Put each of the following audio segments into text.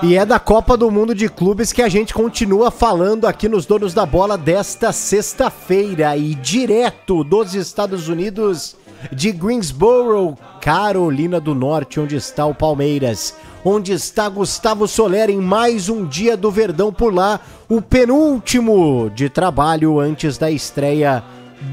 E é da Copa do Mundo de Clubes que a gente continua falando aqui nos Donos da Bola desta sexta-feira. E direto dos Estados Unidos, de Greensboro, Carolina do Norte, onde está o Palmeiras. Onde está Gustavo Soler em mais um dia do Verdão por lá. O penúltimo de trabalho antes da estreia.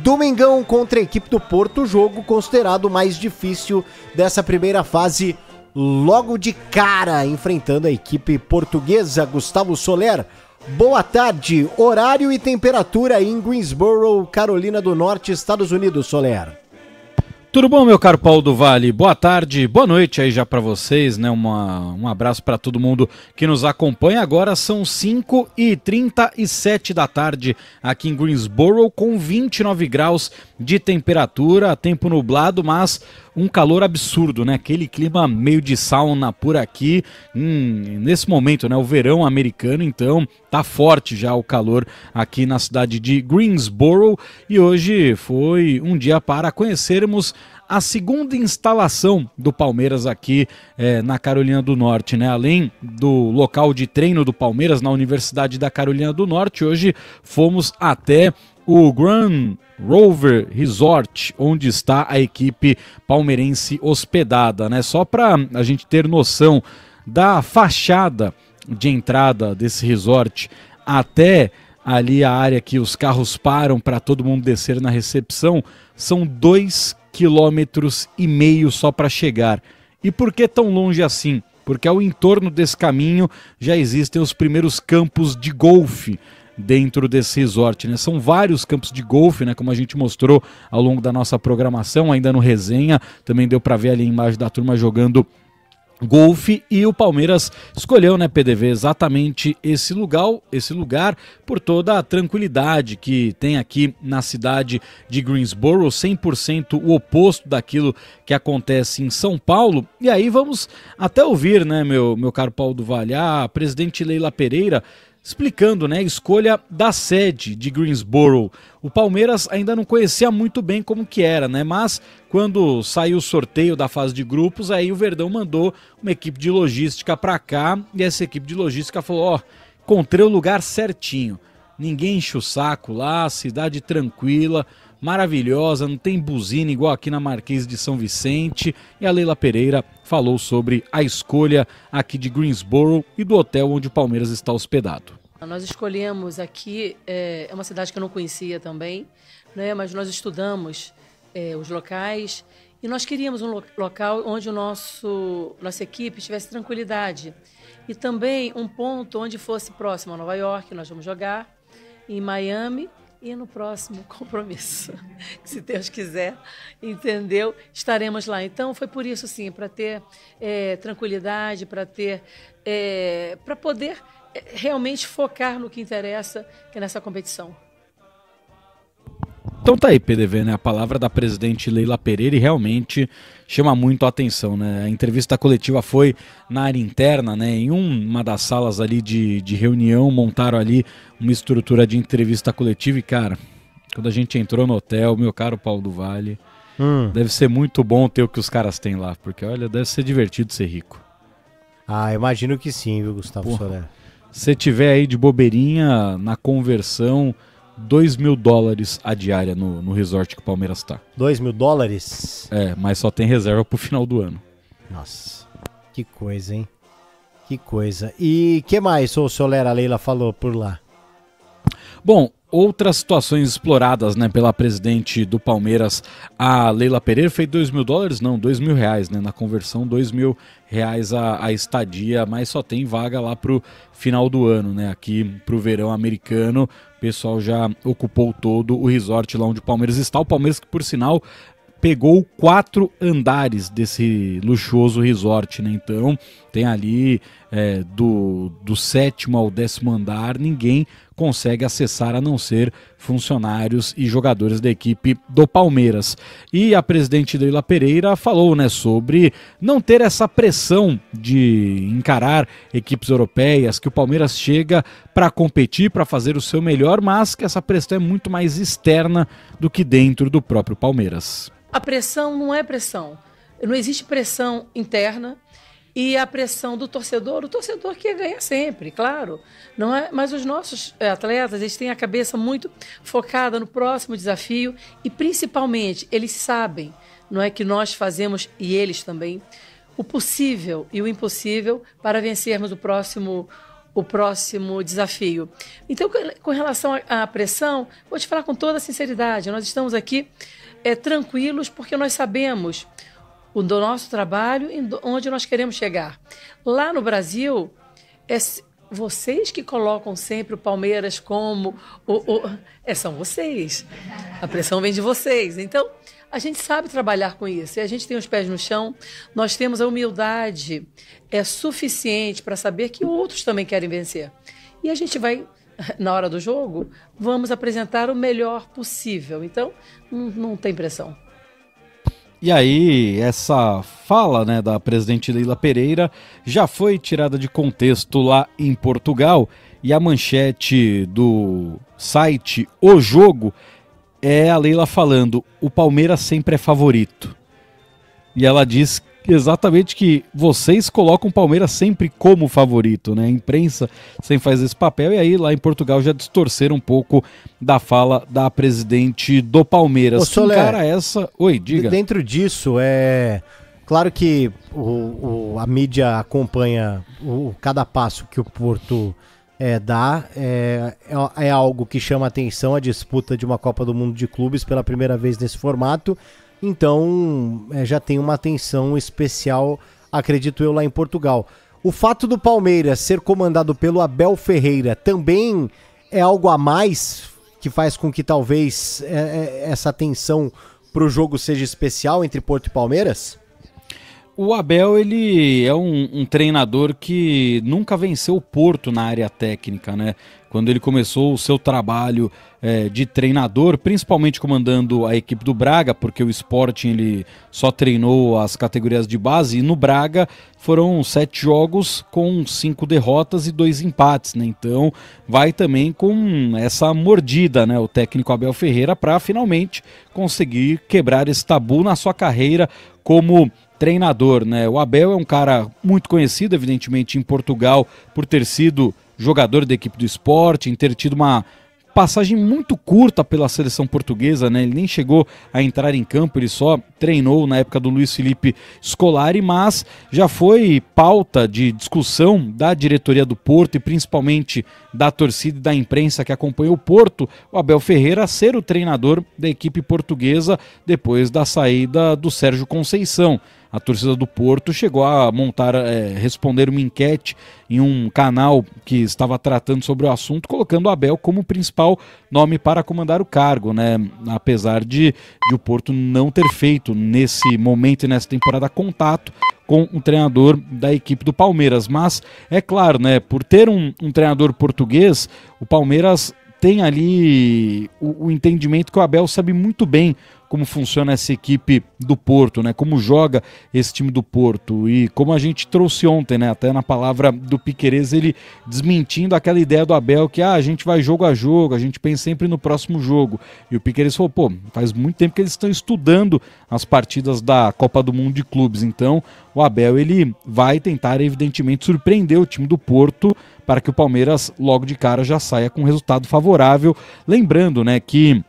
Domingão contra a equipe do Porto, jogo considerado o mais difícil dessa primeira fase, logo de cara, enfrentando a equipe portuguesa. Gustavo Soler, boa tarde, horário e temperatura em Greensboro, Carolina do Norte, Estados Unidos, Soler. Tudo bom, meu caro Paulo do Vale? Boa tarde, boa noite aí já para vocês, né? Um abraço para todo mundo que nos acompanha. Agora são 5h37 da tarde aqui em Greensboro, com 29 graus de temperatura, tempo nublado, mas um calor absurdo, né? Aquele clima meio de sauna por aqui, nesse momento, né? O verão americano, então tá forte já o calor aqui na cidade de Greensboro, e hoje foi um dia para conhecermos a segunda instalação do Palmeiras aqui na Carolina do Norte, né? Além do local de treino do Palmeiras na Universidade da Carolina do Norte, hoje fomos até o Grand Rover Resort, onde está a equipe palmeirense hospedada, né? Só para a gente ter noção da fachada de entrada desse resort até ali a área que os carros param para todo mundo descer na recepção, são 2,5 quilômetros só para chegar. E por que tão longe assim? Porque ao entorno desse caminho já existem os primeiros campos de golfe dentro desse resort, né? São vários campos de golfe, né? Como a gente mostrou ao longo da nossa programação, ainda no resenha, também deu para ver ali a imagem da turma jogando golfe, e o Palmeiras escolheu, né, PDV, exatamente esse lugar por toda a tranquilidade que tem aqui na cidade de Greensboro, 100% o oposto daquilo que acontece em São Paulo. E aí vamos até ouvir, né, meu caro Paulo do Vale, a presidente Leila Pereira explicando, né, a escolha da sede de Greensboro. O Palmeiras ainda não conhecia muito bem como que era, né, mas quando saiu o sorteio da fase de grupos, aí o Verdão mandou uma equipe de logística para cá, e essa equipe de logística falou, encontrei o lugar certinho, ninguém enche o saco lá, cidade tranquila, maravilhosa, não tem buzina igual aqui na Marquês de São Vicente. E a Leila Pereira falou sobre a escolha aqui de Greensboro e do hotel onde o Palmeiras está hospedado. Nós escolhemos aqui, é uma cidade que eu não conhecia também, né, mas nós estudamos os locais e nós queríamos um local onde nossa equipe tivesse tranquilidade e também um ponto onde fosse próximo a Nova York. Nós vamos jogar em Miami e no próximo compromisso, se Deus quiser, entendeu? Estaremos lá. Então foi por isso, sim, para ter tranquilidade, para poder realmente focar no que interessa, que é nessa competição. Então tá aí, PDV, né? A palavra da presidente Leila Pereira, e realmente chama muito a atenção, né? A entrevista coletiva foi na área interna, né? Em uma das salas ali de reunião, montaram ali uma estrutura de entrevista coletiva e, cara, quando a gente entrou no hotel, meu caro Paulo do Vale, deve ser muito bom ter o que os caras têm lá, porque, olha, deve ser divertido ser rico. Ah, imagino que sim, viu, Gustavo Soler? Se tiver aí de bobeirinha, na conversão, $2.000 a diária no resort que o Palmeiras tá. $2.000? Mas só tem reserva pro final do ano. Nossa, que coisa, hein? Que coisa. E que mais, ô Soler, a Leila falou por lá? Bom, outras situações exploradas, né, pela presidente do Palmeiras, a Leila Pereira, foi $2.000? Não, R$2.000, né? Na conversão, R$2.000 a estadia, mas só tem vaga lá pro final do ano, né? Aqui pro verão americano, o pessoal já ocupou todo o resort lá onde o Palmeiras está. O Palmeiras, que por sinal pegou 4 andares desse luxuoso resort, né? Então tem ali do 7º ao 10º andar, ninguém consegue acessar a não ser funcionários e jogadores da equipe do Palmeiras. E a presidente Leila Pereira falou, né, sobre não ter essa pressão de encarar equipes europeias, que o Palmeiras chega para competir, para fazer o seu melhor, mas que essa pressão é muito mais externa do que dentro do próprio Palmeiras. A pressão não é pressão. não existe pressão interna e a pressão do torcedor, o torcedor quer ganhar sempre, claro, não é? Mas os nossos atletas, eles têm a cabeça muito focada no próximo desafio e, principalmente, eles sabem, não é, que nós fazemos, e eles também, o possível e o impossível para vencermos o próximo desafio. Então, com relação à pressão, vou te falar com toda a sinceridade, nós estamos aqui tranquilos porque nós sabemos do nosso trabalho e onde nós queremos chegar. Lá no Brasil, vocês que colocam sempre o Palmeiras como... são vocês. A pressão vem de vocês. Então, a gente sabe trabalhar com isso. E a gente tem os pés no chão, nós temos a humildade suficiente para saber que outros também querem vencer. E a gente vai, na hora do jogo, vamos apresentar o melhor possível. Então, não tem pressão. E aí, essa fala, né, da presidente Leila Pereira já foi tirada de contexto lá em Portugal, e a manchete do site O Jogo é a Leila falando: o Palmeiras sempre é favorito. E ela diz exatamente que vocês colocam o Palmeiras sempre como favorito, né? A imprensa sempre faz esse papel, e aí lá em Portugal já distorceram um pouco da fala da presidente do Palmeiras. Ô, Soler, cara, essa... Oi, diga. Dentro disso, claro que a mídia acompanha cada passo que o Porto dá, é algo que chama atenção, a disputa de uma Copa do Mundo de Clubes pela primeira vez nesse formato. Então, já tem uma atenção especial, acredito eu, lá em Portugal. O fato do Palmeiras ser comandado pelo Abel Ferreira também é algo a mais que faz com que talvez essa atenção para o jogo seja especial entre Porto e Palmeiras? O Abel, ele é um treinador que nunca venceu o Porto na área técnica, né? Quando ele começou o seu trabalho de treinador, principalmente comandando a equipe do Braga, porque o Sporting ele só treinou as categorias de base, e no Braga foram 7 jogos com 5 derrotas e 2 empates, né? Então vai também com essa mordida, né, o técnico Abel Ferreira, para finalmente conseguir quebrar esse tabu na sua carreira como treinador, né? O Abel é um cara muito conhecido, evidentemente, em Portugal, por ter sido jogador da equipe do Sporting, ter tido uma passagem muito curta pela seleção portuguesa, né? Ele nem chegou a entrar em campo, ele só treinou na época do Luiz Felipe Scolari, mas já foi pauta de discussão da diretoria do Porto e principalmente da torcida e da imprensa que acompanhou o Porto, o Abel Ferreira ser o treinador da equipe portuguesa depois da saída do Sérgio Conceição. A torcida do Porto chegou a responder uma enquete em um canal que estava tratando sobre o assunto, colocando o Abel como o principal nome para comandar o cargo, né? Apesar de o Porto não ter feito nesse momento e nessa temporada contato com o treinador da equipe do Palmeiras. Mas é claro, né? Por ter um treinador português, o Palmeiras tem ali o entendimento que o Abel sabe muito bem como funciona essa equipe do Porto, né? Como joga esse time do Porto, e como a gente trouxe ontem, né? Até na palavra do Piquerez, ele desmentindo aquela ideia do Abel que a gente vai jogo a jogo, a gente pensa sempre no próximo jogo. E o Piquerez falou, faz muito tempo que eles estão estudando as partidas da Copa do Mundo de Clubes, então o Abel ele vai tentar evidentemente surpreender o time do Porto para que o Palmeiras logo de cara já saia com um resultado favorável. Lembrando, né, que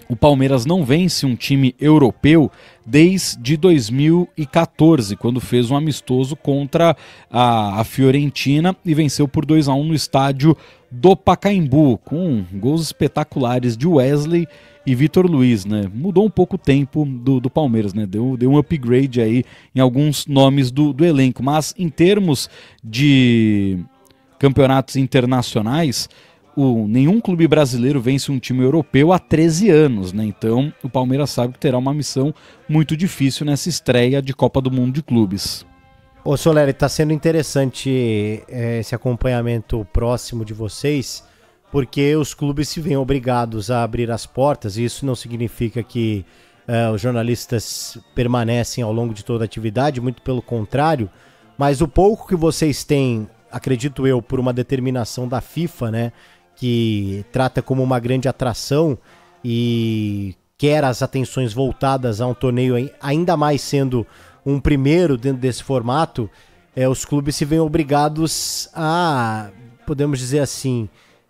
o Palmeiras não vence um time europeu desde 2014, quando fez um amistoso contra a Fiorentina e venceu por 2-1 no estádio do Pacaembu, com gols espetaculares de Wesley e Vitor Luiz, né? Mudou um pouco o tempo do Palmeiras, né? Deu um upgrade aí em alguns nomes do elenco, mas em termos de campeonatos internacionais, nenhum clube brasileiro vence um time europeu há 13 anos, né? Então o Palmeiras sabe que terá uma missão muito difícil nessa estreia de Copa do Mundo de Clubes. Ô Soler, está sendo interessante esse acompanhamento próximo de vocês, porque os clubes se veem obrigados a abrir as portas, e isso não significa que os jornalistas permanecem ao longo de toda a atividade, muito pelo contrário, mas o pouco que vocês têm, acredito eu, por uma determinação da FIFA, né, que trata como uma grande atração e quer as atenções voltadas a um torneio ainda mais sendo um primeiro dentro desse formato, os clubes se veem obrigados a, podemos dizer assim,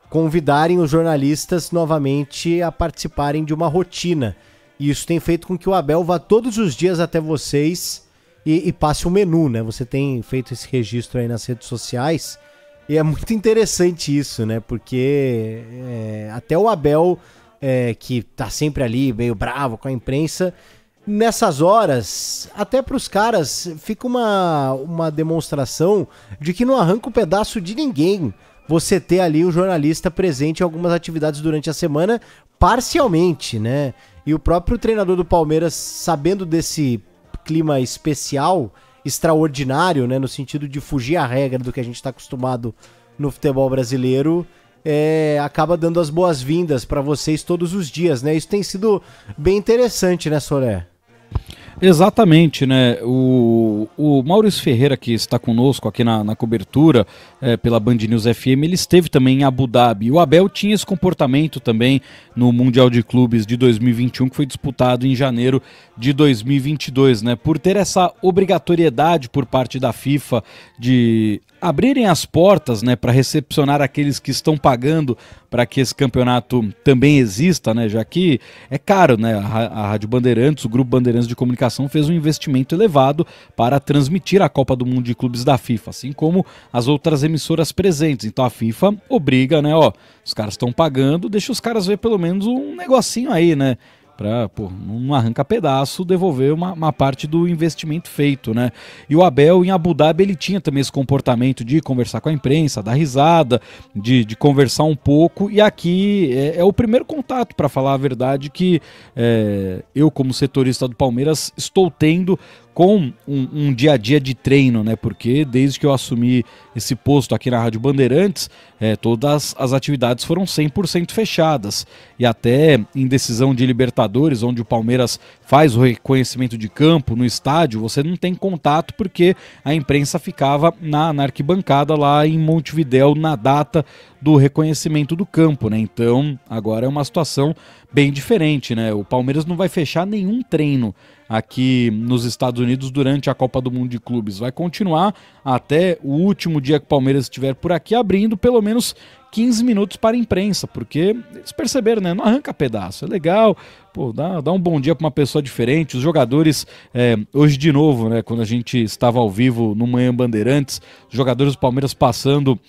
convidarem os jornalistas novamente a participarem de uma rotina. E isso tem feito com que o Abel vá todos os dias até vocês e passe um menu, né? Você tem feito esse registro aí nas redes sociais e é muito interessante isso, né? Porque até o Abel, que tá sempre ali meio bravo com a imprensa, nessas horas, até para os caras, fica uma demonstração de que não arranca um pedaço de ninguém você ter ali o jornalista presente em algumas atividades durante a semana, parcialmente, né? E o próprio treinador do Palmeiras, sabendo desse clima especial, extraordinário, né? No sentido de fugir à regra do que a gente está acostumado no futebol brasileiro, acaba dando as boas-vindas para vocês todos os dias, né? Isso tem sido bem interessante, né, Solé? Exatamente, né? O Maurício Ferreira, que está conosco aqui na cobertura pela Band News FM, ele esteve também em Abu Dhabi. O Abel tinha esse comportamento também no Mundial de Clubes de 2021, que foi disputado em janeiro de 2022, né? Por ter essa obrigatoriedade por parte da FIFA de abrirem as portas, né, para recepcionar aqueles que estão pagando para que esse campeonato também exista, né, já que é caro, né, a Rádio Bandeirantes, o Grupo Bandeirantes de Comunicação fez um investimento elevado para transmitir a Copa do Mundo de Clubes da FIFA, assim como as outras emissoras presentes. Então a FIFA obriga, né, os caras estão pagando, deixa os caras ver pelo menos um negocinho aí, né, para, não arranca pedaço, devolver uma parte do investimento feito, né? E o Abel, em Abu Dhabi, ele tinha também esse comportamento de conversar com a imprensa, dar risada, de conversar um pouco, e aqui é o primeiro contato, para falar a verdade, que eu, como setorista do Palmeiras, estou tendo com um dia a dia de treino, né? Porque desde que eu assumi esse posto aqui na Rádio Bandeirantes, todas as atividades foram 100% fechadas. E até em decisão de Libertadores, onde o Palmeiras faz o reconhecimento de campo no estádio, você não tem contato porque a imprensa ficava na arquibancada lá em Montevidéu na data do reconhecimento do campo, né? Então agora é uma situação bem diferente, né? O Palmeiras não vai fechar nenhum treino aqui nos Estados Unidos durante a Copa do Mundo de Clubes. Vai continuar até o último dia que o Palmeiras estiver por aqui, abrindo pelo menos 15 minutos para a imprensa, porque eles perceberam, né? Não arranca pedaço, é legal, dá um bom dia para uma pessoa diferente. Os jogadores, hoje de novo, né? Quando a gente estava ao vivo no Manhã Bandeirantes, os jogadores do Palmeiras passando,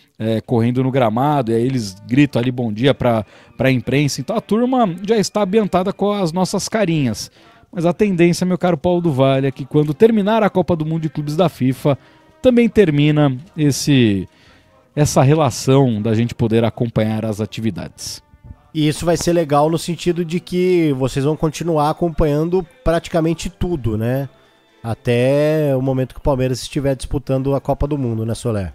correndo no gramado, e aí eles gritam ali bom dia para a imprensa. Então a turma já está ambientada com as nossas carinhas. Mas a tendência, meu caro Paulo do Vale, é que quando terminar a Copa do Mundo de Clubes da FIFA, também termina essa relação da gente poder acompanhar as atividades. E isso vai ser legal no sentido de que vocês vão continuar acompanhando praticamente tudo, né? Até o momento que o Palmeiras estiver disputando a Copa do Mundo, né, Solé?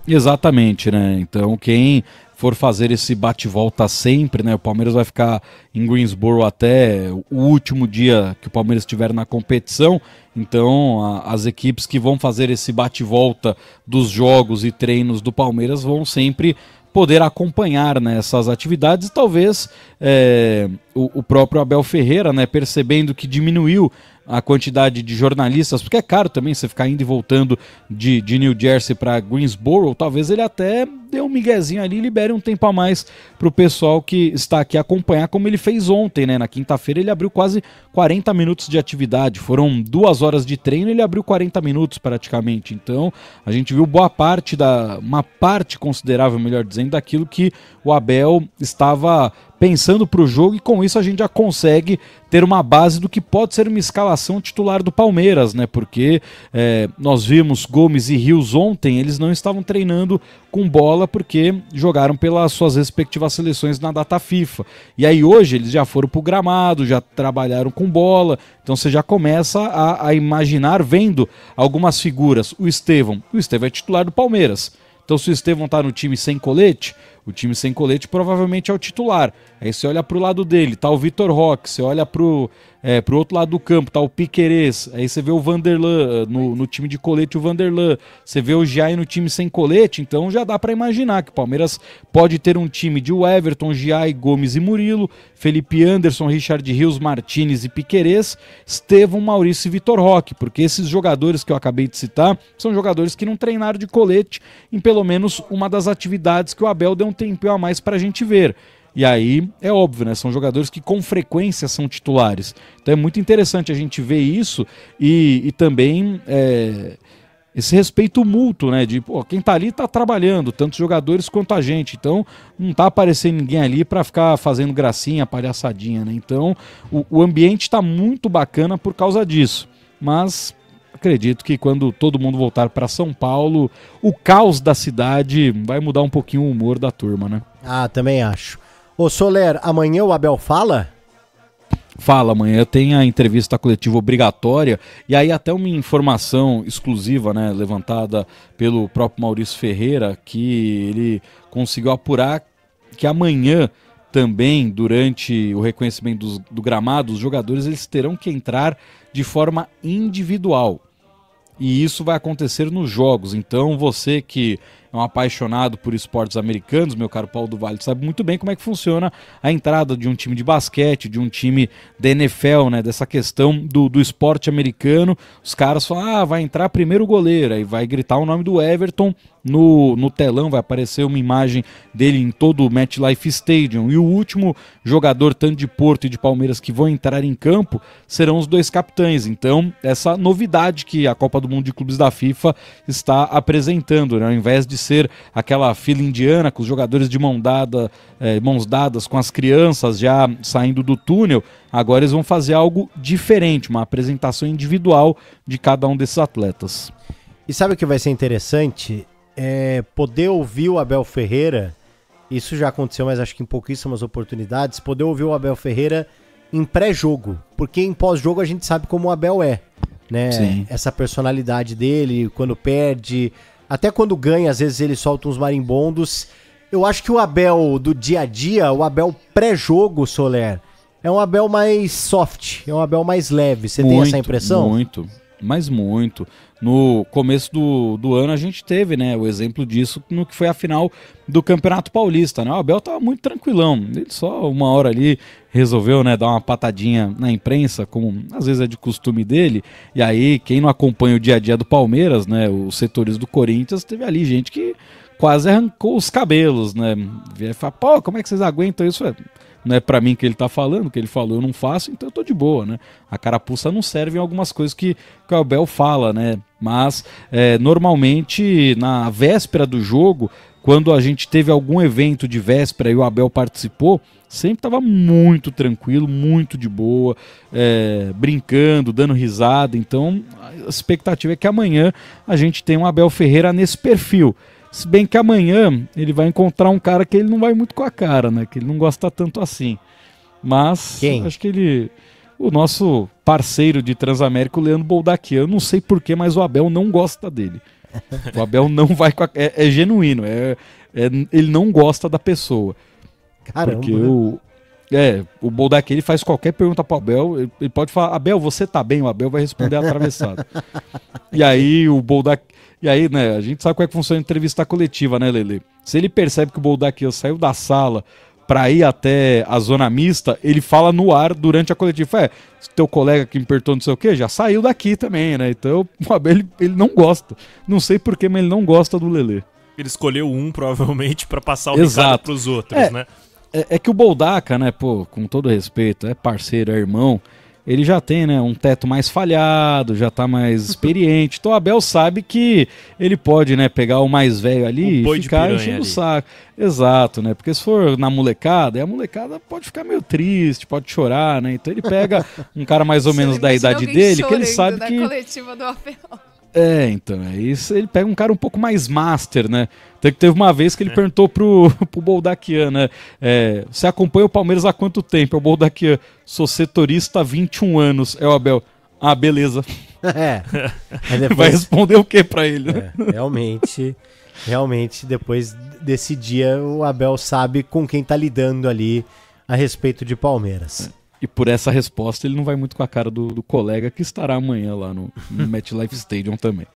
Exatamente, né? Então quem for fazer esse bate-volta sempre, né? O Palmeiras vai ficar em Greensboro até o último dia que o Palmeiras estiver na competição. Então as equipes que vão fazer esse bate-volta dos jogos e treinos do Palmeiras vão sempre poder acompanhar, né, essas atividades. E talvez o próprio Abel Ferreira, né, percebendo que diminuiu a quantidade de jornalistas, porque é caro também você ficar indo e voltando de New Jersey para Greensboro, talvez ele até dê um miguezinho ali e libere um tempo a mais para o pessoal que está aqui acompanhar, como ele fez ontem, né? Na quinta-feira ele abriu quase 40 minutos de atividade, foram 2 horas de treino, ele abriu 40 minutos praticamente. Então a gente viu uma parte considerável, melhor dizendo, daquilo que o Abel estava pensando para o jogo, e com isso a gente já consegue ter uma base do que pode ser uma escalação titular do Palmeiras, né? Porque nós vimos Gomes e Rios ontem, eles não estavam treinando com bola porque jogaram pelas suas respectivas seleções na data FIFA. E aí hoje eles já foram pro gramado, já trabalharam com bola, então você já começa a imaginar vendo algumas figuras. O Estevão é titular do Palmeiras. Então se o Estevão tá no time sem colete, o time sem colete provavelmente é o titular. Aí você olha pro lado dele, tá o Vitor Roque, você olha pro outro lado do campo, tá o Piquerez, aí você vê o Vanderlan no time de colete, o Vanderlan, você vê o Giai no time sem colete, então já dá para imaginar que o Palmeiras pode ter um time de Everton, Giai, Gomes e Murilo, Felipe Anderson, Richard Rios, Martinez e Piquerez, Estevão, Maurício e Vitor Roque, porque esses jogadores que eu acabei de citar são jogadores que não treinaram de colete em pelo menos uma das atividades que o Abel deu um tempinho a mais pra gente ver. E aí, é óbvio, né? São jogadores que com frequência são titulares. Então é muito interessante a gente ver isso e também esse respeito mútuo, né? De, pô, quem tá ali tá trabalhando, tanto os jogadores quanto a gente. Então, não tá aparecendo ninguém ali para ficar fazendo gracinha, palhaçadinha, né? Então, o ambiente tá muito bacana por causa disso. Mas acredito que quando todo mundo voltar para São Paulo, o caos da cidade vai mudar um pouquinho o humor da turma, né? Ah, também acho. Ô Soler, amanhã o Abel fala? Fala, amanhã tem a entrevista coletiva obrigatória e aí até uma informação exclusiva, né, levantada pelo próprio Maurício Ferreira, que ele conseguiu apurar que amanhã também, durante o reconhecimento do gramado, os jogadores eles terão que entrar de forma individual. E isso vai acontecer nos jogos. Então você que é um apaixonado por esportes americanos, meu caro Paulo do Vale, sabe muito bem como é que funciona a entrada de um time de basquete, de um time da NFL, né? Dessa questão do esporte americano. Os caras falam, vai entrar primeiro o goleiro, aí vai gritar o nome do Everton no telão, vai aparecer uma imagem dele em todo o MetLife Stadium. E o último jogador, tanto de Porto e de Palmeiras, que vão entrar em campo, serão os dois capitães. Então, essa novidade que a Copa do Mundo de Clubes da FIFA está apresentando, né? Ao invés de ser aquela fila indiana com os jogadores de mãos dadas com as crianças já saindo do túnel, agora eles vão fazer algo diferente, uma apresentação individual de cada um desses atletas. E sabe o que vai ser interessante? Poder ouvir o Abel Ferreira, isso já aconteceu, mas acho que em pouquíssimas oportunidades, poder ouvir o Abel Ferreira em pré-jogo, porque em pós-jogo a gente sabe como o Abel né? Sim. Essa personalidade dele, quando perde, até quando ganha, às vezes ele solta uns marimbondos. Eu acho que o Abel do dia a dia, o Abel pré-jogo, Soler, é um Abel mais soft, é um Abel mais leve. Você tem essa impressão? Muito, mas muito. No começo do ano a gente teve, né, o exemplo disso no que foi a final do Campeonato Paulista, né? O Abel tava muito tranquilão, ele só uma hora ali resolveu, né, dar uma patadinha na imprensa, como às vezes é de costume dele, e aí quem não acompanha o dia a dia do Palmeiras, né, os setores do Corinthians, teve ali gente que quase arrancou os cabelos, né, e fala, pô, como é que vocês aguentam isso? Não é pra mim que ele tá falando, o que ele falou eu não faço, então eu tô de boa, né? A carapuça não serve em algumas coisas que o Abel fala, né? Mas, normalmente, na véspera do jogo, quando a gente teve algum evento de véspera e o Abel participou, sempre tava muito tranquilo, muito de boa, brincando, dando risada. Então, a expectativa é que amanhã a gente tenha um Abel Ferreira nesse perfil. Se bem que amanhã ele vai encontrar um cara que ele não vai muito com a cara, né? Que ele não gosta tanto assim. Mas quem? Acho que o nosso parceiro de Transamérica, o Leandro Boldaquian, eu não sei porquê, mas o Abel não gosta dele. O Abel não vai com a... É genuíno, ele não gosta da pessoa. Caramba. Porque o Boldaquian, ele faz qualquer pergunta pro Abel, ele pode falar, Abel, você tá bem? O Abel vai responder atravessado. E aí o Boldaquian... E aí, né, a gente sabe como é que funciona a entrevista coletiva, né, Lele? Se ele percebe que o Boldaquian saiu da sala pra ir até a zona mista, ele fala no ar durante a coletiva. Teu colega que me perguntou não sei o quê, já saiu daqui também, né? Então, o Abel, ele não gosta. Não sei porquê, mas ele não gosta do Lele. Ele escolheu provavelmente, pra passar o recado pros outros, né? É que o Boldaca, né, pô, com todo respeito, é parceiro, é irmão, ele já tem, né, um teto mais falhado, já tá mais experiente. Então o Abel sabe que ele pode, né, pegar o mais velho ali e ficar enchendo o saco. Exato, né? Porque se for na molecada, a molecada pode ficar meio triste, pode chorar, né? Então ele pega um cara mais ou menos da idade dele, que ele sabe que... coletiva do Abel. Então, isso ele pega um cara um pouco mais master, né? Até que teve uma vez que ele perguntou pro Boldaquian, né? Você acompanha o Palmeiras há quanto tempo? É o Boldaquian, sou setorista há 21 anos. É o Abel, beleza. Depois... Vai responder o que pra ele, né? Realmente, depois desse dia, o Abel sabe com quem tá lidando ali a respeito de Palmeiras. E por essa resposta ele não vai muito com a cara do colega que estará amanhã lá no MetLife Stadium também.